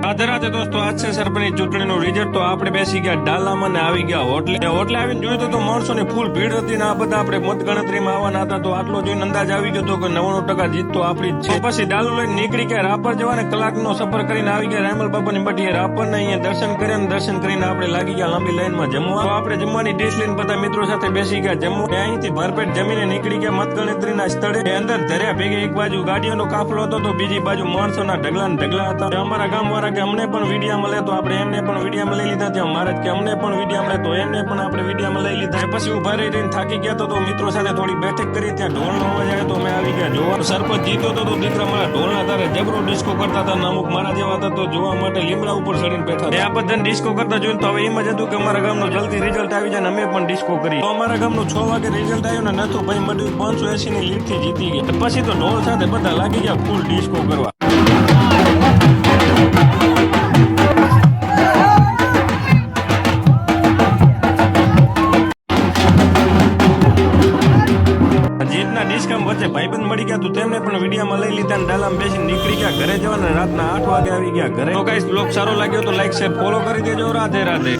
રાધે રાધે દોસ્તો, આજ છે સરપંચની ચૂંટણીનું રિઝલ્ટ. તો આપણે બેસી ગયા ડાલામાં ને આવી ગયા હોટલે આવીને જોયું તો માણસોની ફૂલ ભીડ હતી ને આ બધા આપણે મતગણતરીમાં આવવાના હતા. તો આટલો જોઈને અંદાજ આવી ગયો હતો કે 99% જીત તો આપણી જ છે. પછી ડાલો લઈને નીકળી ગયા રાપર જવાને કલાકનો સફર કરીને આવી ગયા રાયમલ બાબાની મઢીએ રાપર ને અહીંયા દર્શન કર્યા ને દર્શન કરીને આપણે લાગી ગયા લાંબી લાઈનમાં જમવા. તો આપણે જમવાની ડીશ લઈને બધા મિત્રો સાથે બેસી ગયા જમવા. અહીંથી ભરપેટ જમીને નીકળી ગયા મતગણતરીના સ્થળે. અંદર ધર્યા ભેગે એક બાજુ ગાડીઓનો કાફલો હતો તો બીજી બાજુ માણસોના ઢગલા ને ઢગલા હતા. અમારા ગામ વાળા કે અમને પણ વિડીયા મળે તો આપણે એમને પણ વિડીયામાં લઈ લીધા. ત્યાં મહારાજ કે અમને પણ વિડીયા મળે તો એમને પણ આપણે વિડીયામાં લઈ લીધા. પછી ઉભા રહીને થાકી ગયા તો મિત્રો સાથે થોડી બેઠક કરી. ત્યાં ઢોલનો અવાજ આવ્યો તો અમે આવી ગયા જોવા. સરપંચ જીતો તો દીકરા મારા ઢોલના તારે જબરો ડિસ્કો કરતા હતા. અમુક મારા જેવા હતા તો જોવા માટે લીમડા ઉપર ચડીને બેઠા. આ બધાને ડિસ્કો કરતા જોઈને તો હવે એમ જ હતું કે અમારા ગામનું જલ્દી રિઝલ્ટ આવી જાય ને અમે પણ ડિસ્કો કરી. તો અમારા ગામનું 6 વાગે રિઝલ્ટ આવ્યું ને નતું ભાઈ મળ્યું 580 ની લીડ થી જીતી ગયા. પછી તો ઢોલ સાથે બધા લાગી ગયા ફૂલ ડિસ્કો કરવા. જીતના ડિસ્કામ વચ્ચે ભાઈબંધ મળી ગયા તો તેમને પણ વિડીયોમાં લઈ લીધા ને ડાલામાં બેસીને નીકળી ગયા ઘરે જવાના. રાતના 8 વાગે આવી ગયા ઘરે. તો ગાઈસ બ્લોગ સારો લાગ્યો તો લાઈક શેર ફોલો કરી દેજો. રાધે રાધે.